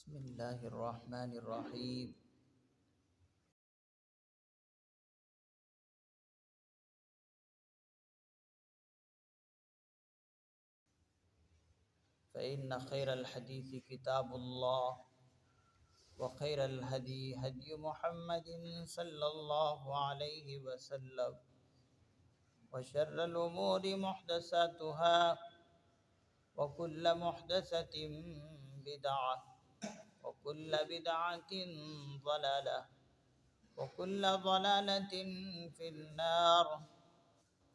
بسم اللہ الرحمن الرحیم۔ فإن خير الحديث كتاب الله وخير الهدي هدي محمد صلى الله عليه وسلم وشر الأمور محدثاتها وكل محدثة بدعة وكل بدعة ضلالة وكل ضلالة في النار.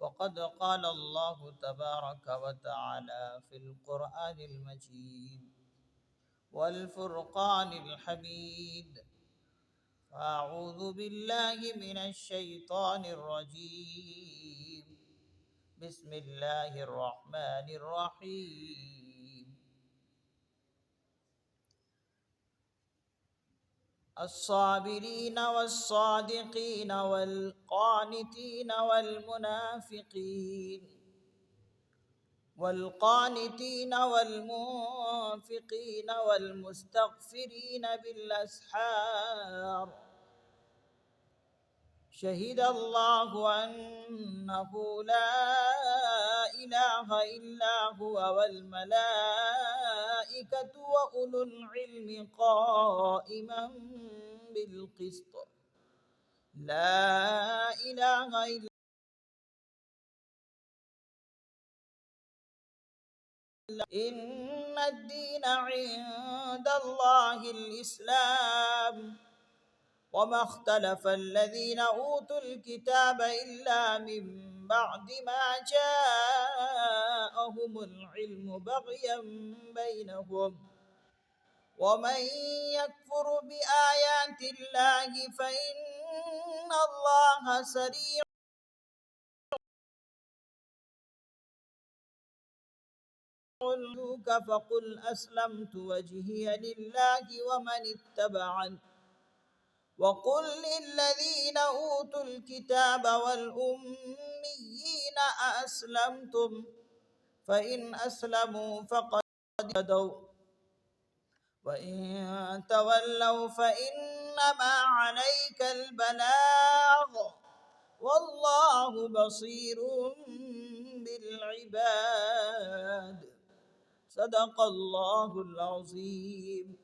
وقد قال الله تبارك وتعالى في القرآن المجيد والفرقان الحميد: أعوذ بالله من الشيطان الرجيم، بسم الله الرحمن الرحيم. الصابرين والصادقين والقانتين والمنفقين والمستغفرين بالأسحار. شهد الله أنه لا إله إلا هو والملائكة وأولو العلم قائما بالقسط. لا إله إلا إن الدين عند الله الإسلام. وما اختلف الذين أوتوا الكتاب إلا من بعد ما جاءهم العلم بغيا بينهم. ومن يكفر بآيات الله فإن الله سريع الحساب. فقل أسلمت وجهي لله ومن اتبعني وقل للذين أوتوا الكتاب والأميين أأسلمتم فإن أسلموا فقد اهتدوا وإن تولوا فإنما عليك البلاغ والله بصير بالعباد. صدق الله العظيم.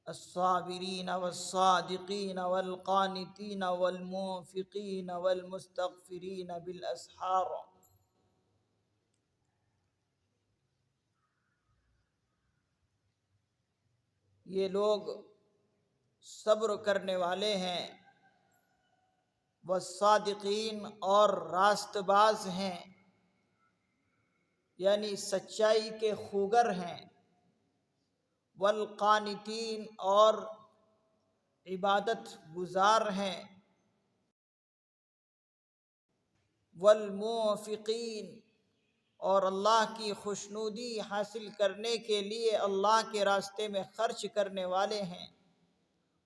الصابرين والصادقين والقانتين والمنفقين والمستغفرين بالأسحار. یہ لوگ صبر کرنے والے ہیں، والصادقین اور راست باز ہیں، یعنی سچائی کے خوگر ہیں، والقانتین اور عبادت گزار ہیں، والمنفقین اور اللہ کی خوشنودی حاصل کرنے کے لیے اللہ کے راستے میں خرچ کرنے والے ہیں،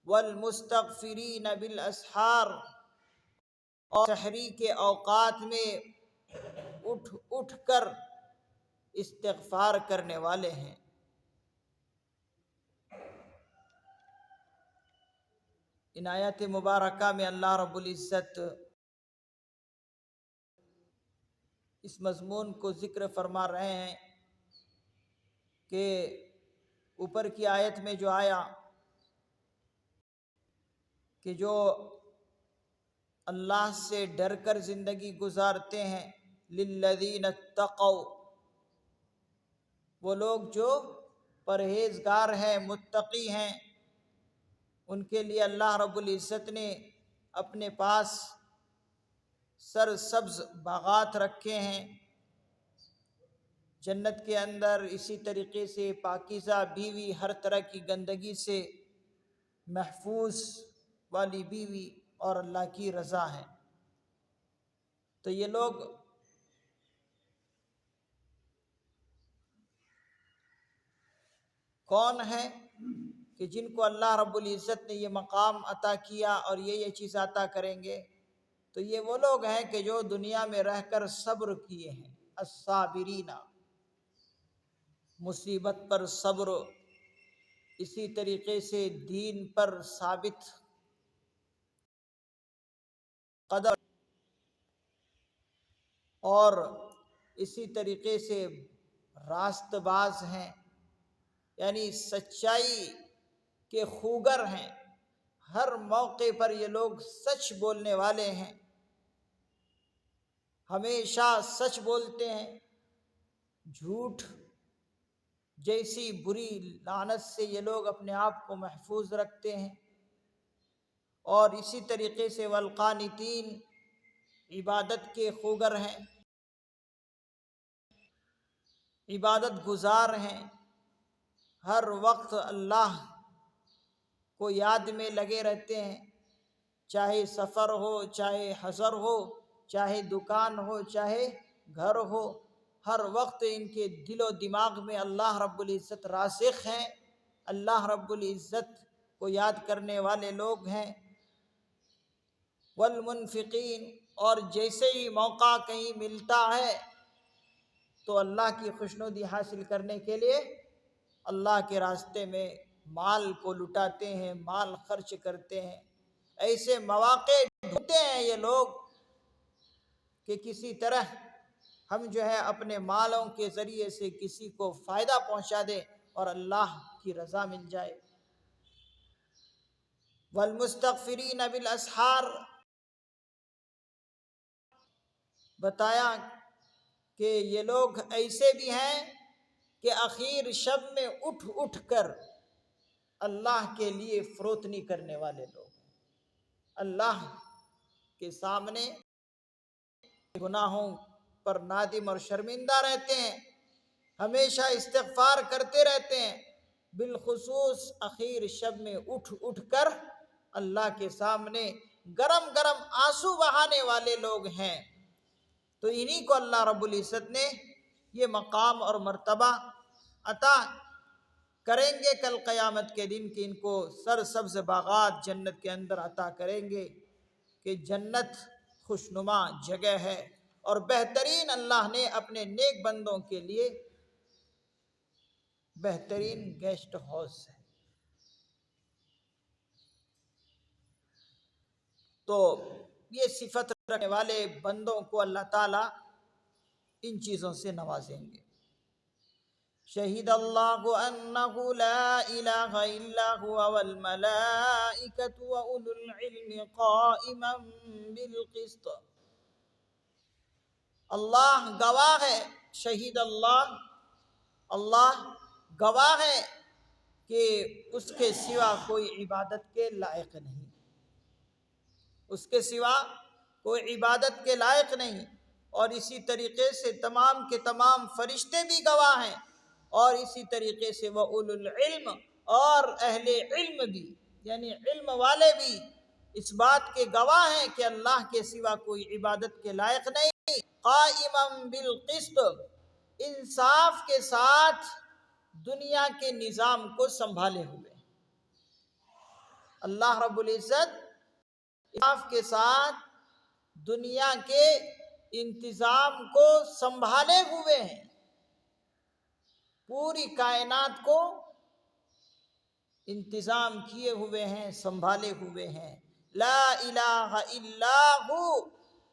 والمستغفرین بالاسحار اور سحری کے اوقات میں اٹھ اٹھ کر استغفار کرنے والے ہیں۔ ان آیات مبارکہ میں اللہ رب العزت اس مضمون کو ذکر فرما رہے ہیں کہ اوپر کی آیت میں جو آیا کہ جو اللہ سے ڈر کر زندگی گزارتے ہیں، للذین اتقوا، وہ لوگ جو پرہیزگار ہیں، متقی ہیں، ان کے لیے اللہ رب العزت نے اپنے پاس سرسبز باغات رکھے ہیں جنت کے اندر، اسی طریقے سے پاکیزہ بیوی، ہر طرح کی گندگی سے محفوظ والی بیوی اور اللہ کی رضا ہے۔ تو یہ لوگ کون ہیں کہ جن کو اللہ رب العزت نے یہ مقام عطا کیا اور یہ چیز عطا کریں گے؟ تو یہ وہ لوگ ہیں کہ جو دنیا میں رہ کر صبر کیے ہیں، الصابرین۔ مصیبت پر صبر، اسی طریقے سے دین پر ثابت قدم، اور اسی طریقے سے راست باز ہیں، یعنی سچائی کے خوگر ہیں، ہر موقع پر یہ لوگ سچ بولنے والے ہیں، ہمیشہ سچ بولتے ہیں، جھوٹ جیسی بری لعنت سے یہ لوگ اپنے آپ کو محفوظ رکھتے ہیں۔ اور اسی طریقے سے والقانتین، عبادت کے خوگر ہیں، عبادت گزار ہیں، ہر وقت اللہ کو یاد میں لگے رہتے ہیں، چاہے سفر ہو، چاہے حضر ہو، چاہے دکان ہو، چاہے گھر ہو، ہر وقت ان کے دل و دماغ میں اللہ رب العزت راسخ ہیں، اللہ رب العزت کو یاد کرنے والے لوگ ہیں۔ والمنفقین، اور جیسے ہی موقع کہیں ملتا ہے تو اللہ کی خوشنودی حاصل کرنے کے لیے اللہ کے راستے میں مال کو لٹاتے ہیں، مال خرچ کرتے ہیں۔ ایسے مواقع ڈھونڈتے ہیں یہ لوگ کہ کسی طرح ہم جو ہے اپنے مالوں کے ذریعے سے کسی کو فائدہ پہنچا دیں اور اللہ کی رضا مل جائے۔ والمستغفرین بالاسحار، بتایا کہ یہ لوگ ایسے بھی ہیں کہ اخیر شب میں اٹھ کر اللہ کے لیے فروتنی کرنے والے لوگ، اللہ کے سامنے گناہوں پر نادم اور شرمندہ رہتے ہیں، ہمیشہ استغفار کرتے رہتے ہیں، بالخصوص اخیر شب میں اٹھ کر اللہ کے سامنے گرم گرم آنسو بہانے والے لوگ ہیں۔ تو انہی کو اللہ رب العزت نے یہ مقام اور مرتبہ عطا کریں گے کل قیامت کے دن، کہ ان کو سرسبز باغات جنت کے اندر عطا کریں گے، کہ جنت خوشنما جگہ ہے اور بہترین اللہ نے اپنے نیک بندوں کے لیے بہترین گیسٹ ہاؤس ہے۔ تو یہ صفت رکھنے والے بندوں کو اللہ تعالیٰ ان چیزوں سے نوازیں گے۔ شہید اللہ انہ لا الہ الا هو والملائکۃ واولو العلم قائما بالقسط، اللہ گواہ ہے، شہید اللہ، اللہ گواہ ہے کہ اس کے سوا کوئی عبادت کے لائق نہیں، اس کے سوا کوئی عبادت کے لائق نہیں، اور اسی طریقے سے تمام کے تمام فرشتے بھی گواہ ہیں، اور اسی طریقے سے وَأُولُو الْعِلْمِ، اور اہل علم بھی، یعنی علم والے بھی اس بات کے گواہ ہیں کہ اللہ کے سوا کوئی عبادت کے لائق نہیں، قائمًا بالقسط، انصاف کے ساتھ دنیا کے نظام کو سنبھالے ہوئے، اللہ رب العزت انصاف کے ساتھ دنیا کے انتظام کو سنبھالے ہوئے ہیں، پوری کائنات کو انتظام کیے ہوئے ہیں، سنبھالے ہوئے ہیں۔ لا الہ الا ہو،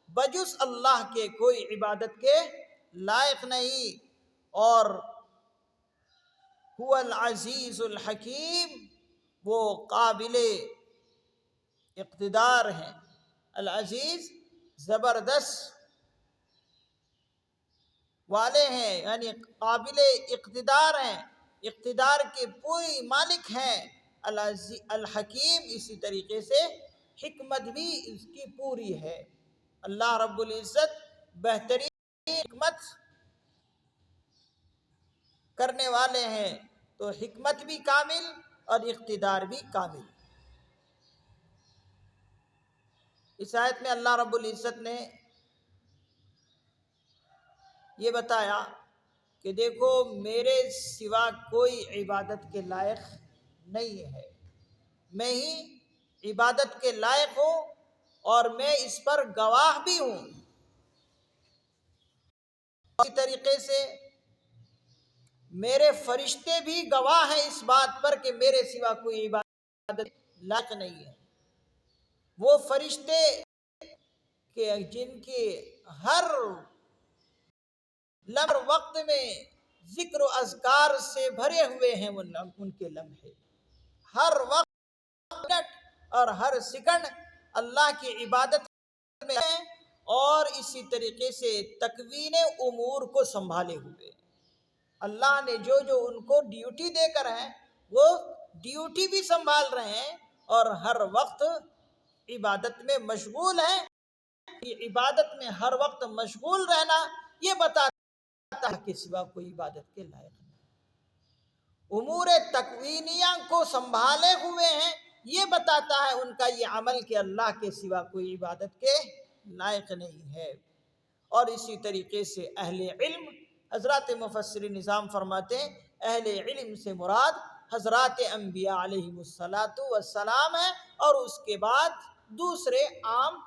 بجز اللہ کے کوئی عبادت کے لائق نہیں، اور هو العزیز الحکیم، وہ قابل اقتدار ہیں، العزیز زبردست والے ہیں، یعنی قابل اقتدار ہیں، اقتدار کے پوری مالک ہیں، الحکیم، اسی طریقے سے حکمت بھی اس کی پوری ہے۔ اللہ رب العزت بہترین حکمت کرنے والے ہیں، تو حکمت بھی کامل اور اقتدار بھی کامل۔ اس آیت میں اللہ رب العزت نے یہ بتایا کہ دیکھو میرے سوا کوئی عبادت کے لائق نہیں ہے، میں ہی عبادت کے لائق ہوں، اور میں اس پر گواہ بھی ہوں۔ اسی طریقے سے میرے فرشتے بھی گواہ ہیں اس بات پر کہ میرے سوا کوئی عبادت لائق نہیں ہے۔ وہ فرشتے کہ جن کے ہر لمحہ وقت میں ذکر و اذکار سے بھرے ہوئے ہیں، ان کے لمحے ہر وقت منٹ اور ہر سیکنڈ اللہ کی عبادت میں ہیں، اور اسی طریقے سے تکوین امور کو سنبھالے ہوئے اللہ نے جو ان کو ڈیوٹی دے کر ہے وہ ڈیوٹی بھی سنبھال رہے ہیں، اور ہر وقت عبادت میں مشغول ہیں۔ یہ عبادت میں ہر وقت مشغول رہنا یہ بتاتا ہے کہ سوا کوئی عبادت کے لائق نہیں۔ امور تکوینیہ کو سنبھالے ہوئے ہیں، یہ بتاتا ہے ان کا یہ عمل کہ اللہ کے سوا کوئی عبادت کے لائق نہیں ہے۔ اور اسی طریقے سے اہل علم، حضرات مفسر نظام فرماتے ہیں اہل علم سے مراد حضرات انبیاء علیہم السلام ہیں، اور اس کے بعد دوسرے عام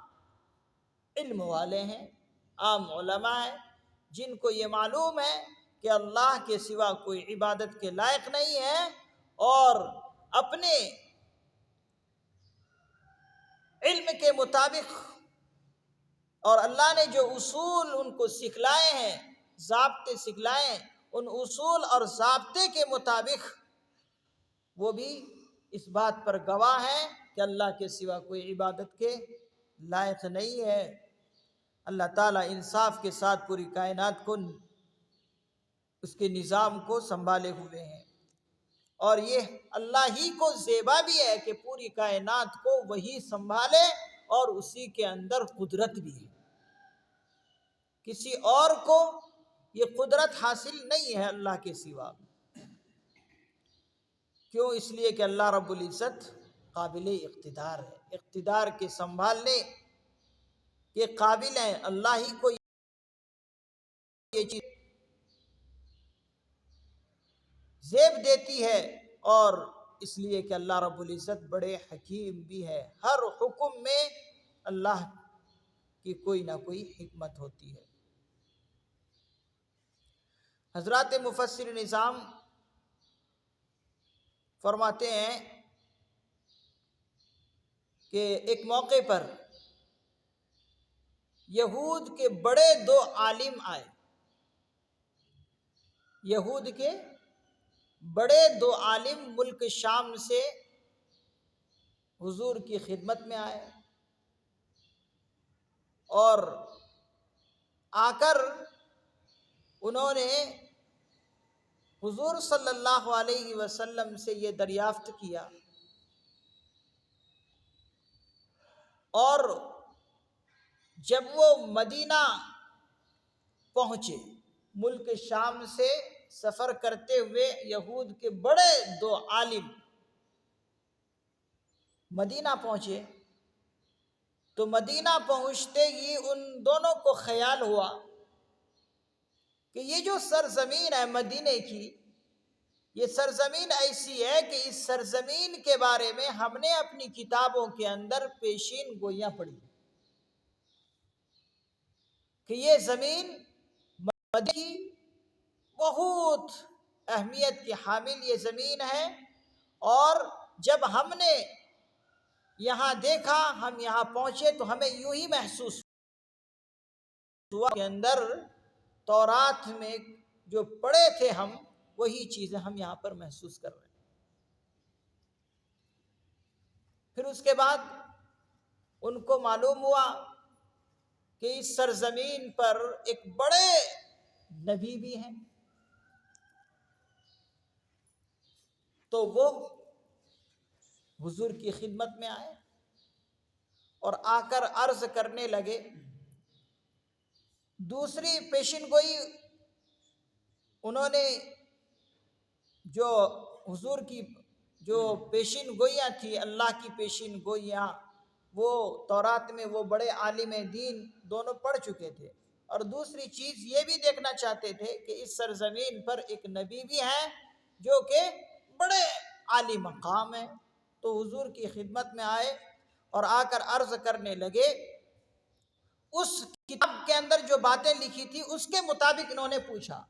علم والے ہیں، عام علماء ہیں، جن کو یہ معلوم ہے کہ اللہ کے سوا کوئی عبادت کے لائق نہیں ہے، اور اپنے علم کے مطابق اور اللہ نے جو اصول ان کو سکھلائے ہیں، ضابطے سکھلائے ہیں، ان اصول اور ضابطے کے مطابق وہ بھی اس بات پر گواہ ہیں کہ اللہ کے سوا کوئی عبادت کے لائق نہیں ہے۔ اللہ تعالیٰ انصاف کے ساتھ پوری کائنات کو، اس کے نظام کو سنبھالے ہوئے ہیں، اور یہ اللہ ہی کو زیبا بھی ہے کہ پوری کائنات کو وہی سنبھالے، اور اسی کے اندر قدرت بھی ہے۔ کسی اور کو یہ قدرت حاصل نہیں ہے اللہ کے سوا۔ کیوں؟ اس لیے کہ اللہ رب العزت قابل اقتدار ہے، اقتدار کے سنبھالنے کے قابل ہیں۔ اللہ ہی کو یہ چیز زیب دیتی ہے، اور اس لیے کہ اللہ رب العزت بڑے حکیم بھی ہے۔ ہر حکم میں اللہ کی کوئی نہ کوئی حکمت ہوتی ہے۔ حضرات مفسر نظام فرماتے ہیں کہ ایک موقع پر یہود کے بڑے دو عالم آئے، یہود کے بڑے دو عالم ملک شام سے حضور کی خدمت میں آئے، اور آ کر انہوں نے حضور صلی اللہ علیہ وسلم سے یہ دریافت کیا، اور جب وہ مدینہ پہنچے، ملک شام سے سفر کرتے ہوئے یہود کے بڑے دو عالم مدینہ پہنچے، تو مدینہ پہنچتے ہی ان دونوں کو خیال ہوا کہ یہ جو سرزمین ہے مدینے کی، یہ سرزمین ایسی ہے کہ اس سرزمین کے بارے میں ہم نے اپنی کتابوں کے اندر پیشین گوئیاں پڑھی کہ یہ زمین مدینے کی بہت اہمیت کی حامل یہ زمین ہے، اور جب ہم نے یہاں دیکھا، ہم یہاں پہنچے، تو ہمیں یوں ہی محسوس ہوا کے اندر تورات میں جو پڑھے تھے ہم، وہی چیزیں ہم یہاں پر محسوس کر رہے ہیں۔ پھر اس کے بعد ان کو معلوم ہوا کہ اس سرزمین پر ایک بڑے نبی بھی ہیں، تو وہ حضور کی خدمت میں آئے اور آ کر عرض کرنے لگے۔ دوسری پیشین گوئی انہوں نے جو حضور کی جو پیشین گوئیاں تھی، اللہ کی پیشین گوئیاں، وہ تورات میں وہ بڑے عالم دین دونوں پڑھ چکے تھے، اور دوسری چیز یہ بھی دیکھنا چاہتے تھے کہ اس سرزمین پر ایک نبی بھی ہے جو کہ بڑے عالی مقام ہیں۔ تو حضور کی خدمت میں آئے اور آ کر عرض کرنے لگے، اس کتاب کے اندر جو باتیں لکھی تھی اس کے مطابق انہوں نے پوچھا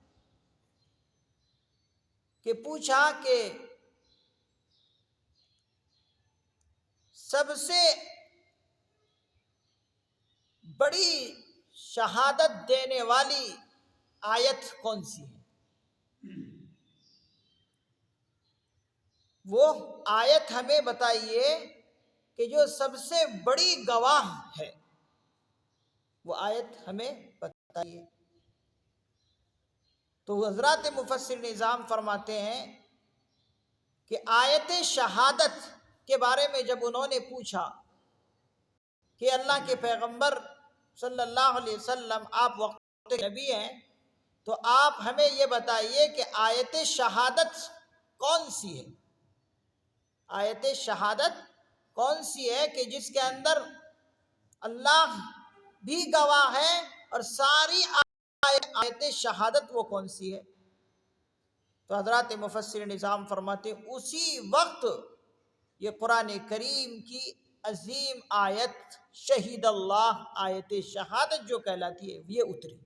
کہ پوچھا کہ سب سے بڑی شہادت دینے والی آیت کون سی ہے؟ وہ آیت ہمیں بتائیے کہ جو سب سے بڑی گواہ ہے، وہ آیت ہمیں بتائیے۔ تو حضرات مفسر نظام فرماتے ہیں کہ آیت شہادت کے بارے میں جب انہوں نے پوچھا کہ اللہ کے پیغمبر صلی اللہ علیہ وسلم آپ وقت نبی ہیں، تو آپ ہمیں یہ بتائیے کہ آیت شہادت کون سی ہے؟ آیت شہادت کون سی ہے کہ جس کے اندر اللہ بھی گواہ ہے، اور ساری آیت شہادت وہ کون سی ہے؟ تو حضرات مفسر نظام فرماتے اسی وقت یہ قرآن کریم کی عظیم آیت شہید اللہ، آیت شہادت جو کہلاتی ہے، یہ اتری۔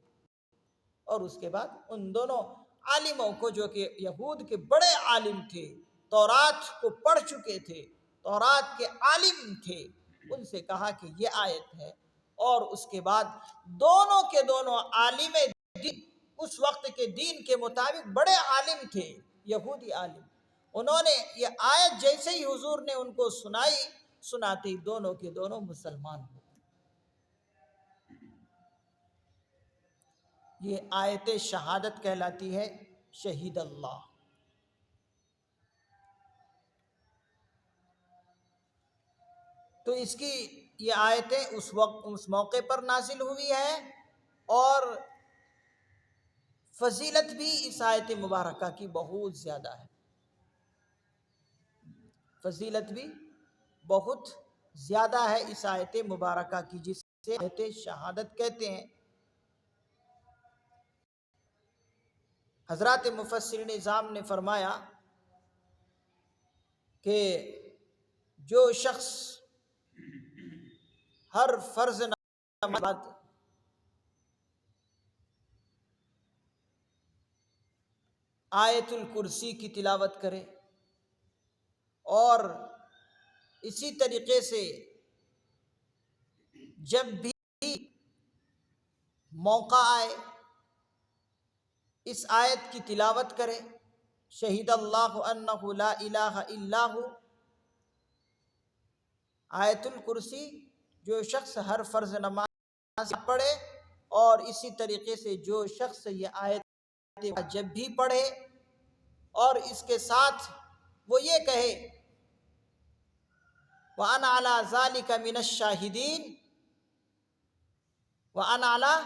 اور اس کے بعد ان دونوں عالموں کو، جو کہ یہود کے بڑے عالم تھے، تورات کو پڑھ چکے تھے، تورات کے عالم تھے، ان سے کہا کہ یہ آیت ہے۔ اور اس کے بعد دونوں کے دونوں عالم دین، اس وقت کے دین کے مطابق بڑے عالم تھے، یہودی عالم، انہوں نے یہ آیت جیسے ہی حضور نے ان کو سناتے ہی دونوں کے دونوں مسلمان ہو۔ یہ آیت شہادت کہلاتی ہے شہید اللہ۔ تو اس کی یہ آیتیں اس موقع پر نازل ہوئی ہے، اور فضیلت بھی اس آیت مبارکہ کی بہت زیادہ ہے، فضیلت بھی بہت زیادہ ہے اس آیت مبارکہ کی، جس سے آیت شہادت کہتے ہیں۔ حضرات مفسر نظام نے فرمایا کہ جو شخص ہر فرض نماز بعد آیت الکرسی کی تلاوت کرے، اور اسی طریقے سے جب بھی موقع آئے اس آیت کی تلاوت کرے، شہید اللہ انہ لا الہ الا ہو، آیت الکرسی جو شخص ہر فرض نماز پڑھے، اور اسی طریقے سے جو شخص یہ آیت جب بھی پڑھے، اور اس کے ساتھ وہ یہ کہے وَأَنَا عَلَىٰ ذَلِكَ مِنَ الشَّاهِدِينَ، وَأَنَا عَلَىٰ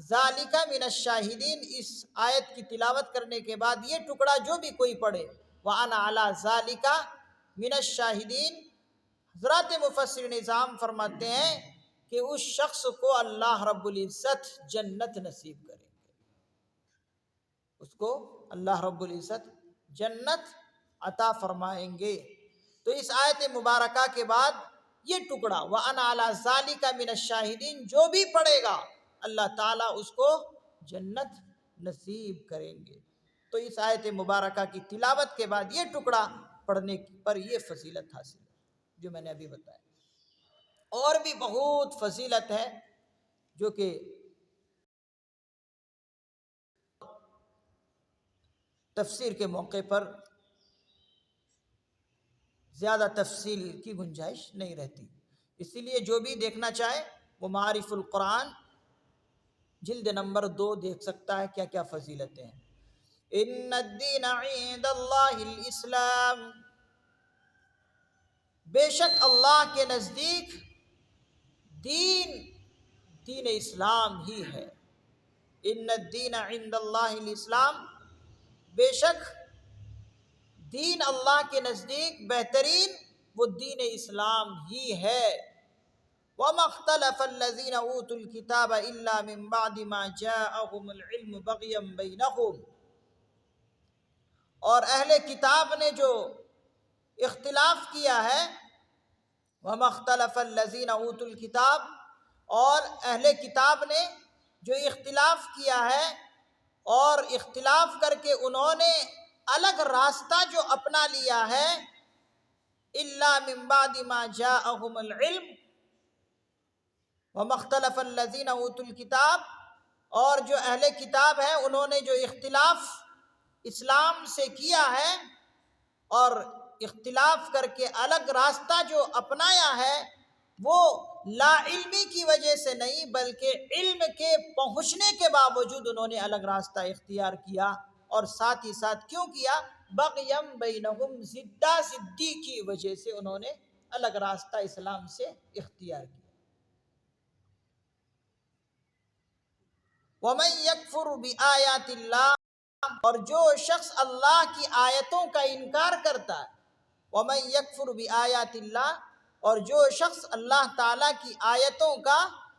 ذَلِكَ مِنَ الشَّاهِدِينَ، اس آیت کی تلاوت کرنے کے بعد یہ ٹکڑا جو بھی کوئی پڑھے، وَأَنَا عَلَىٰ ذَلِكَ مِنَ الشَّاهِدِينَ، حضرات مفسر نظام فرماتے ہیں کہ اس شخص کو اللہ رب العزت جنت نصیب کریں گے، اس کو اللہ رب العزت جنت عطا فرمائیں گے۔ تو اس آیت مبارکہ کے بعد یہ ٹکڑا وَأَنَا عَلَىٰ ذَلِكَ مِنَ الشَّاهِدِينَ جو بھی پڑھے گا، اللہ تعالیٰ اس کو جنت نصیب کریں گے۔ تو اس آیت مبارکہ کی تلاوت کے بعد یہ ٹکڑا پڑھنے پر یہ فضیلت حاصل ہے جو میں نے ابھی بتایا۔ اور بھی بہت فضیلت ہے جو کہ تفسیر کے موقع پر زیادہ تفصیل کی گنجائش نہیں رہتی، اسی لیے جو بھی دیکھنا چاہے وہ معارف القرآن جلد نمبر 2 دیکھ سکتا ہے کیا کیا فضیلتیں ہیں۔ ان الدین عند اللہ الاسلام، بے شک اللہ کے نزدیک دین اسلام ہی ہے۔ ان الدین عند اللہ الاسلام، بے شک دین اللہ کے نزدیک بہترین وہ دین اسلام ہی ہے۔ وَمَا اخْتَلَفَ الَّذِينَ أُوتُوا الْكِتَابَ إِلَّا مِن بَعْدِ مَا جَاءَهُمُ الْعِلْمُ بَغْيًا بَيْنَهُمْ، اور اہل کتاب نے جو اختلاف کیا ہے، وَمَا اخْتَلَفَ الَّذِينَ أُوتُوا الْكِتَابَ، اور اہل کتاب نے جو اختلاف کیا ہے، اور اختلاف کر کے انہوں نے الگ راستہ جو اپنا لیا ہے، الا من بعد ما جاءہم العلم وما اختلف الذین اوتوا الکتاب، اور جو اہل کتاب ہیں انہوں نے جو اختلاف اسلام سے کیا ہے اور اختلاف کر کے الگ راستہ جو اپنایا ہے، وہ لا علمی کی وجہ سے نہیں بلکہ علم کے پہنچنے کے باوجود انہوں نے الگ راستہ اختیار کیا، اور ساتھ ہی ساتھ کیوں کیا؟ بغیم بینہم، ضدی کی وجہ سے انہوں نے الگ راستہ اسلام سے اختیار کیا۔ وَمَن يَكْفُرُ بِآيَاتِ اللَّهِ، اور جو شخص اللہ کی آیتوں کا انکار کرتا ہے، وَمَن يَكْفُرُ بِآيَاتِ اللَّهِ، اور جو شخص اللہ تعالیٰ کی آیتوں کا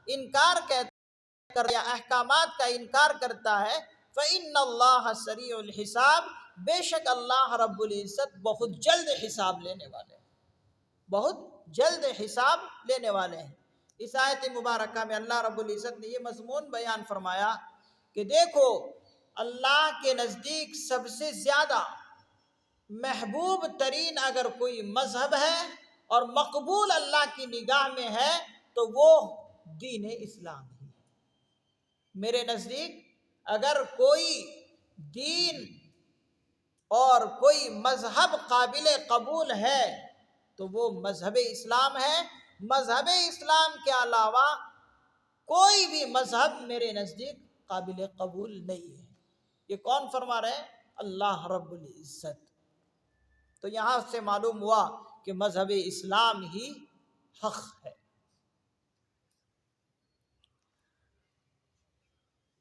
انکار کرتا ہے یا احکامات کا انکار کرتا ہے، فَإِنَّ اللَّهَ سَرِيعُ الْحِسَابِ، بے شک اللہ رب العزت بہت جلد حساب لینے والے ہیں، بہت جلد حساب لینے والے ہیں۔ اس آیت مبارکہ میں اللہ رب العزت نے یہ مضمون بیان فرمایا کہ دیکھو، اللہ کے نزدیک سب سے زیادہ محبوب ترین اگر کوئی مذہب ہے اور مقبول اللہ کی نگاہ میں ہے تو وہ دین اسلام ہی ہے۔ میرے نزدیک اگر کوئی دین اور کوئی مذہب قابل قبول ہے تو وہ مذہب اسلام ہے۔ مذہب اسلام کے علاوہ کوئی بھی مذہب میرے نزدیک قابل قبول نہیں ہے۔ یہ کون فرما رہے ہیں؟ اللہ رب العزت۔ تو یہاں سے معلوم ہوا کہ مذہب اسلام ہی حق ہے۔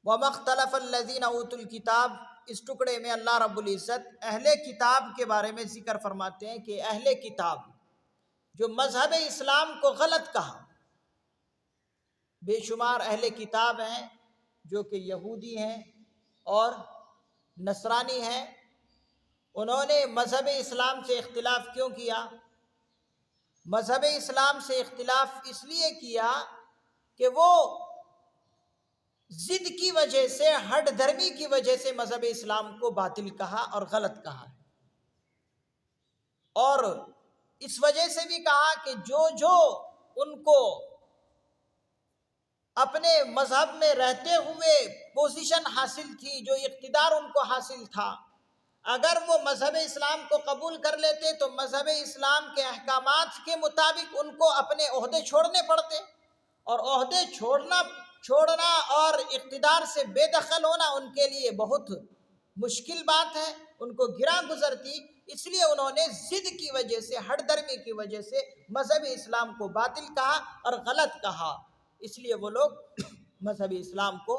وَمَا اخْتَلَفَ الَّذِينَ أُوتُوا الْكِتَابَ، اس ٹکڑے میں اللہ رب العزت اہل کتاب کے بارے میں ذکر فرماتے ہیں کہ اہل کتاب جو مذہب اسلام کو غلط کہا، بے شمار اہل کتاب ہیں جو کہ یہودی ہیں اور نصرانی ہیں، انہوں نے مذہب اسلام سے اختلاف کیوں کیا؟ مذہب اسلام سے اختلاف اس لیے کیا کہ وہ ضد کی وجہ سے، ہٹ دھرمی کی وجہ سے مذہب اسلام کو باطل کہا اور غلط کہا ہے، اور اس وجہ سے بھی کہا کہ جو ان کو اپنے مذہب میں رہتے ہوئے پوزیشن حاصل تھی، جو اقتدار ان کو حاصل تھا، اگر وہ مذہب اسلام کو قبول کر لیتے تو مذہب اسلام کے احکامات کے مطابق ان کو اپنے عہدے چھوڑنے پڑتے، اور عہدے چھوڑنا اور اقتدار سے بے دخل ہونا ان کے لیے بہت مشکل بات ہے، ان کو گراں گزرتی۔ اس لیے انہوں نے ضد کی وجہ سے، ہٹ درمی کی وجہ سے مذہب اسلام کو باطل کہا اور غلط کہا، اس لیے وہ لوگ مذہب اسلام کو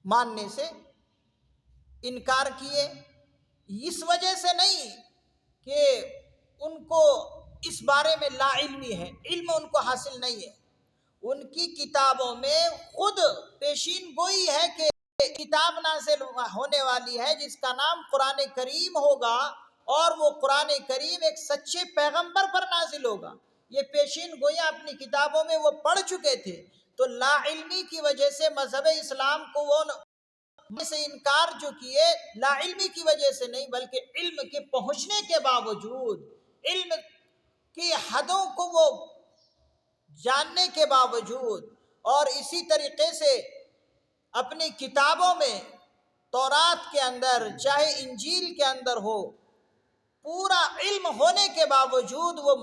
ماننے سے انکار کیے۔ اس وجہ سے نہیں کہ ان کو اس بارے میں لا علمی ہے، علم ان کو حاصل نہیں ہے، ان کی کتابوں میں خود پیشین گوئی ہے کہ کتاب نازل ہونے والی ہے جس کا نام قرآن کریم ہوگا، اور وہ قرآن کریم ایک سچے پیغمبر پر نازل ہوگا۔ یہ پیشین گوئیاں اپنی کتابوں میں وہ پڑھ چکے تھے، تو لا علمی کی وجہ سے مذہب اسلام کو وہ سے انکار جو کیے، لا علمی کی وجہ سے نہیں بلکہ علم کے پہنچنے کے باوجود، علم کی حدوں کو وہ جاننے کے باوجود، اور اسی طریقے سے اپنی کتابوں میں تورات کے اندر چاہے انجیل کے اندر ہو، پورا علم ہونے کے باوجود وہ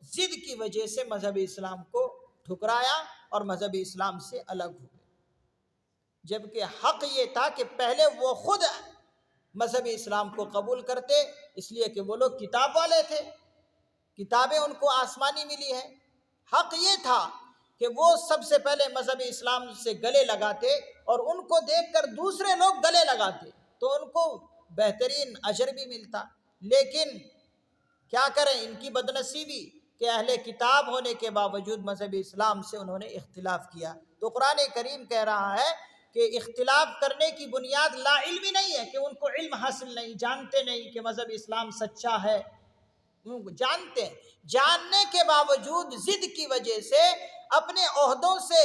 ضد کی وجہ سے مذہب اسلام کو ٹھکرایا اور مذہب اسلام سے الگ ہو گئے، جبکہ حق یہ تھا کہ پہلے وہ خود مذہب اسلام کو قبول کرتے، اس لیے کہ وہ لوگ کتاب والے تھے، کتابیں ان کو آسمانی ملی ہے۔ حق یہ تھا کہ وہ سب سے پہلے مذہب اسلام سے گلے لگاتے، اور ان کو دیکھ کر دوسرے لوگ گلے لگاتے تو ان کو بہترین اجر بھی ملتا۔ لیکن کیا کریں، ان کی بدنصیبی کہ اہل کتاب ہونے کے باوجود مذہب اسلام سے انہوں نے اختلاف کیا۔ تو قرآن کریم کہہ رہا ہے کہ اختلاف کرنے کی بنیاد لا علمی نہیں ہے، کہ ان کو علم حاصل نہیں، جانتے نہیں کہ مذہب اسلام سچا ہے، جانتے ہیں، جاننے کے باوجود ضد کی وجہ سے اپنے عہدوں سے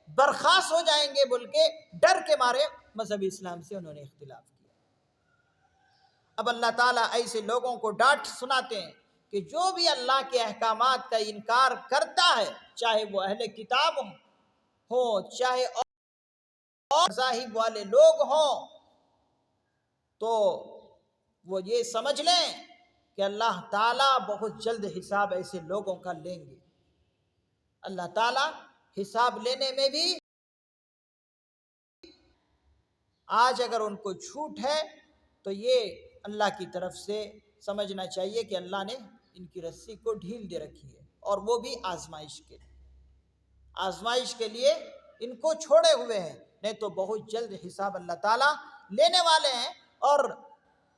برخاست ہو جائیں گے بول کے ڈر کے مارے مذہب اسلام سے انہوں نے اختلاف کیا۔ اب اللہ تعالیٰ ایسے لوگوں کو ڈانٹ سناتے ہیں کہ جو بھی اللہ کے احکامات کا انکار کرتا ہے، چاہے وہ اہل کتاب ہوں چاہے اور مذاہب والے لوگ ہوں، تو وہ یہ سمجھ لیں کہ اللہ تعالیٰ بہت جلد حساب ایسے لوگوں کا لیں گے۔ اللہ تعالیٰ حساب لینے میں بھی آج اگر ان کو چھوٹ ہے تو یہ اللہ کی طرف سے سمجھنا چاہیے کہ اللہ نے ان کی رسی کو ڈھیل دے رکھی ہے، اور وہ بھی آزمائش کے لیے ان کو چھوڑے ہوئے ہیں، نہیں تو بہت جلد حساب اللہ تعالیٰ لینے والے ہیں۔ اور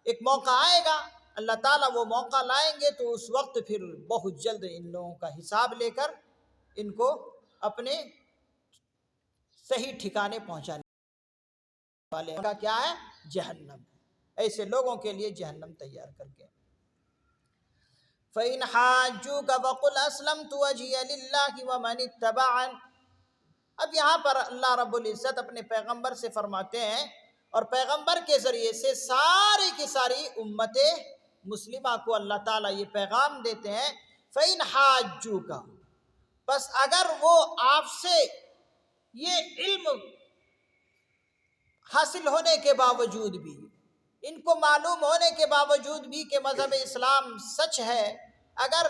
ایک موقع آئے گا، اللہ تعالیٰ وہ موقع لائیں گے تو اس وقت پھر بہت جلد ان لوگوں کا حساب لے کر ان کو اپنے صحیح ٹھکانے پہنچانے والے کا کیا ہے؟ جہنم۔ ایسے لوگوں کے لیے جہنم تیار کر کے۔ فَإِنْ حَاجُّوكَ فَقُلْ أَسْلَمْتُ وَجْهِيَ لِلَّهِ وَمَنِ اتَّبَعَنِ۔ اب یہاں پر اللہ رب العزت اپنے پیغمبر سے فرماتے ہیں، اور پیغمبر کے ذریعے سے ساری کی ساری امت مسلمہ کو اللہ تعالیٰ یہ پیغام دیتے ہیں، فَإِنْ حَاجُّوكَ، بس اگر وہ آپ سے یہ علم حاصل ہونے کے باوجود بھی، ان کو معلوم ہونے کے باوجود بھی کہ مذہب اسلام سچ ہے، اگر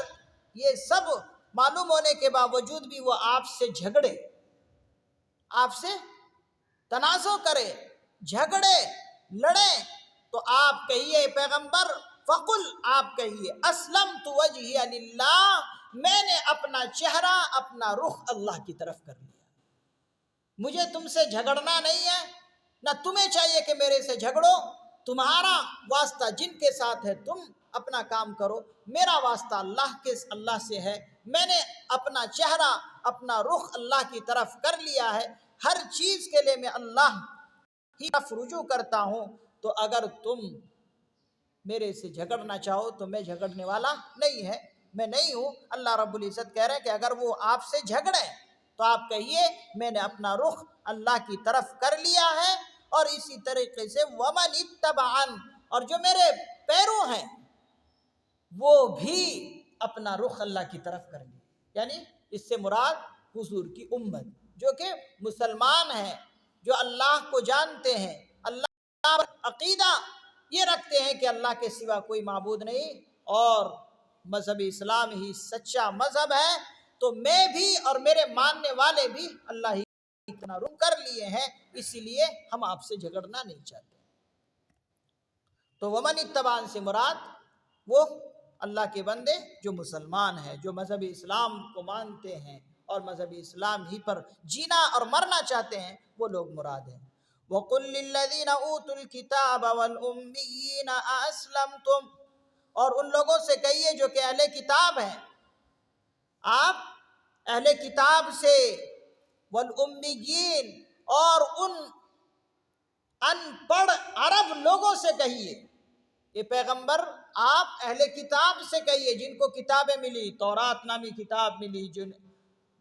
یہ سب معلوم ہونے کے باوجود بھی وہ آپ سے جھگڑے، آپ سے تنازع کرے، جھگڑے لڑیں، تو آپ کہیے پیغمبر، فقل، آپ کہیے، اسلمت وجہی للہ، میں نے اپنا چہرہ، اپنا رخ اللہ کی طرف کر لیا، مجھے تم سے جھگڑنا نہیں ہے، نہ تمہیں چاہیے کہ میرے سے جھگڑو، تمہارا واسطہ جن کے ساتھ ہے تم اپنا کام کرو، میرا واسطہ اللہ سے ہے، میں نے اپنا چہرہ، اپنا رخ اللہ کی طرف کر لیا ہے، ہر چیز کے لیے میں اللہ ہی طرف رجوع کرتا ہوں، تو اگر تم میرے سے جھگڑنا چاہو تو میں جھگڑنے والا نہیں ہے، میں نہیں ہوں۔ اللہ رب العزت کہہ رہے ہیں کہ اگر وہ آپ سے جھگڑیں تو آپ کہیے میں نے اپنا رخ اللہ کی طرف کر لیا ہے، اور اسی طریقے سے وَمَنِ اتَّبَعَنِ، اور جو میرے پیرو ہیں وہ بھی اپنا رخ اللہ کی طرف کر لیا، یعنی اس سے مراد حضور کی امت جو کہ مسلمان ہیں، جو اللہ کو جانتے ہیں، اللہ پر عقیدہ یہ رکھتے ہیں کہ اللہ کے سوا کوئی معبود نہیں، اور مذہب اسلام ہی سچا مذہب ہے، تو میں بھی اور میرے ماننے والے بھی اللہ ہی اتنا رخ کر لیے ہیں، اسی لیے ہم آپ سے جھگڑنا نہیں چاہتے۔ تو ومن اتبعن سے مراد وہ اللہ کے بندے جو مسلمان ہیں، جو مذہب اسلام کو مانتے ہیں اور مذہب اسلام ہی پر جینا اور مرنا چاہتے ہیں، وہ لوگ مراد ہیں۔ وَقُلْ لِلَّذِينَ أُوتُوا الْكِتَابَ وَالْأُمِّيِّينَ أَأَسْلَمْتُمْ، اور ان لوگوں سے کہیے جو کہ اہل کتاب ہیں، آپ اہل کتاب سے، والأمیین، اور ان ان پڑھ عرب لوگوں سے کہیے، یہ پیغمبر آپ اہل کتاب سے کہیے جن کو کتابیں ملی، تورات نامی کتاب ملی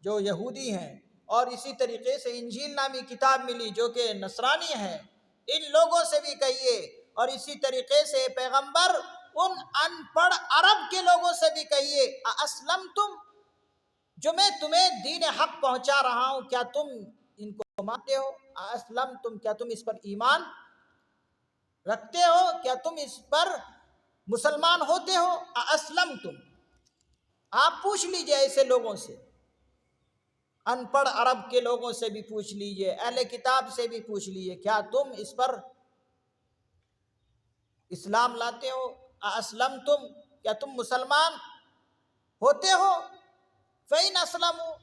جو یہودی ہیں، اور اسی طریقے سے انجیل نامی کتاب ملی جو کہ نصرانی ہیں، ان لوگوں سے بھی کہیے، اور اسی طریقے سے پیغمبر ان پڑھ عرب کے لوگوں سے بھی کہیے، اسلمتم، جو میں تمہیں دین حق پہنچا رہا ہوں، کیا تم ان کو مانتے ہو؟ اسلمتم، کیا تم اس پر ایمان رکھتے ہو؟ کیا تم اس پر مسلمان ہوتے ہو؟ اسلمتم، آپ پوچھ لیجئے ایسے لوگوں سے، ان پڑھ عرب کے لوگوں سے بھی پوچھ لیجئے، اہل کتاب سے بھی پوچھ لیجئے، کیا تم اس پر اسلام لاتے ہو؟ اسلمتم، کیا تم مسلمان ہوتے ہو؟ فَإِنْ أَسْلَمُوا،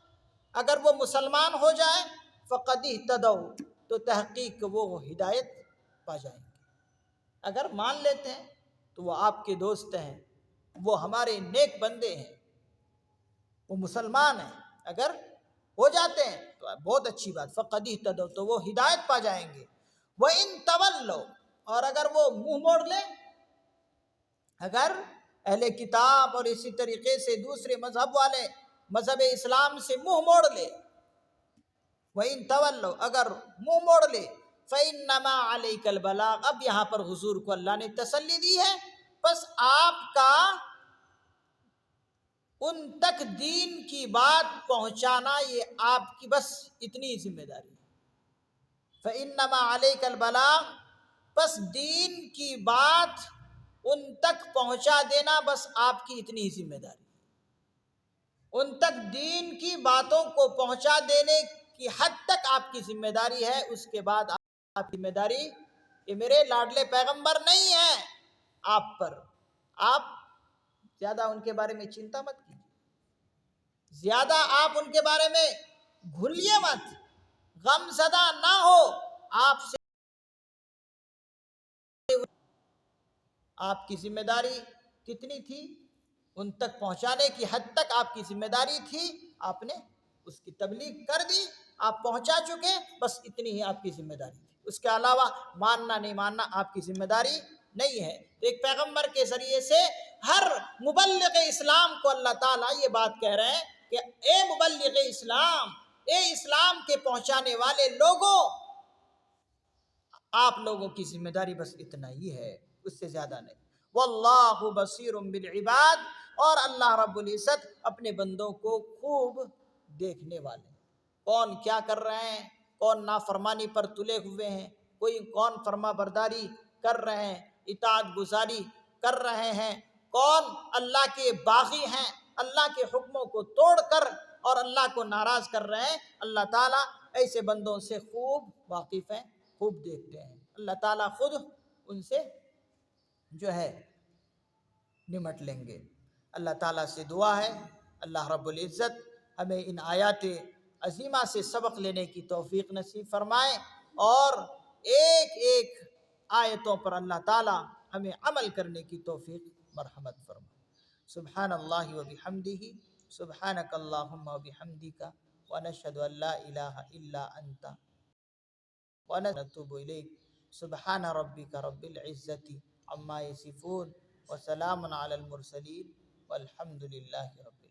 اگر وہ مسلمان ہو جائیں، فَقَدِ اهْتَدَوْا، تو تحقیق وہ ہدایت پا جائیں گے۔ اگر مان لیتے ہیں تو وہ آپ کے دوست ہیں، وہ ہمارے نیک بندے ہیں، وہ مسلمان ہیں، اگر ہو جاتے ہیں تو بہت اچھی بات، فَقَدِ اهْتَدَوْا، تو وہ ہدایت پا جائیں گے۔ وَإِنْ تَوَلَّوْا، اور اگر وہ منہ موڑ لیں، اگر اہل کتاب اور اسی طریقے سے دوسرے مذہب والے مذہب اسلام سے منہ موڑ لے، وَإِن تَوَلَّوْا، اگر منہ موڑ لے، فَإِنَّمَا عَلَيْكَ الْبَلَاغُ، اب یہاں پر حضور کو اللہ نے تسلی دی ہے، بس آپ کا ان تک دین کی بات پہنچانا یہ آپ کی بس اتنی ذمہ داری ہے۔ فَإِنَّمَا عَلَيْكَ الْبَلَاغُ، بس دین کی بات ان تک پہنچا دینا بس آپ کی اتنی ذمہ داری ہے۔ ان تک دین کی باتوں کو پہنچا دینے کی حد تک آپ کی ذمہ داری ہے، اس کے بعد آپ کی ذمہ داری یہ میرے لاڈلے پیغمبر نہیں ہے آپ پر، آپ زیادہ ان کے بارے میں چنتا مت کیجیے، زیادہ آپ ان کے بارے میں گھلیے مت، غم زدہ نہ ہو، آپ سے آپ کی ذمہ داری کتنی تھی، ان تک پہنچانے کی حد تک آپ کی ذمہ داری تھی، آپ نے اس کی تبلیغ کر دی، آپ پہنچا چکے، بس اتنی ہی آپ کی ذمہ داری تھی، اس کے علاوہ ماننا نہیں ماننا آپ کی ذمہ داری نہیں ہے۔ تو ایک پیغمبر کے ذریعے سے ہر مبلغ اسلام کو اللہ تعالیٰ یہ بات کہہ رہے ہیں کہ اے مبلغ اسلام، اے اسلام کے پہنچانے والے لوگوں، آپ لوگوں کی ذمہ داری بس اتنا ہی ہے، اس سے زیادہ نہیں۔ واللہ بصیر بالعباد، اور اللہ رب العزت اپنے بندوں کو خوب دیکھنے والے ہیں، کون کیا کر رہے ہیں، کون نافرمانی پر تلے ہوئے ہیں، کوئی کون فرما برداری کر رہے ہیں، اطاعت گزاری کر رہے ہیں، کون اللہ کے باغی ہیں، اللہ کے حکموں کو توڑ کر اور اللہ کو ناراض کر رہے ہیں، اللہ تعالیٰ ایسے بندوں سے خوب واقف ہیں، خوب دیکھتے ہیں، اللہ تعالیٰ خود ان سے جو ہے نمٹ لیں گے۔ اللہ تعالیٰ سے دعا ہے اللہ رب العزت ہمیں ان آیات عظیمہ سے سبق لینے کی توفیق نصیب فرمائے، اور ایک ایک آیتوں پر اللہ تعالیٰ ہمیں عمل کرنے کی توفیق مرحمت فرمائے۔ سبحان اللہ و بحمدہ، سبحانک اللہم و بحمدک، ونشہد ان لا الہ الا انت ونتوب الیک۔ سبحان ربک رب العزت عما یصفون، وسلام علی المرسلین، والحمد للہ رب العالمین۔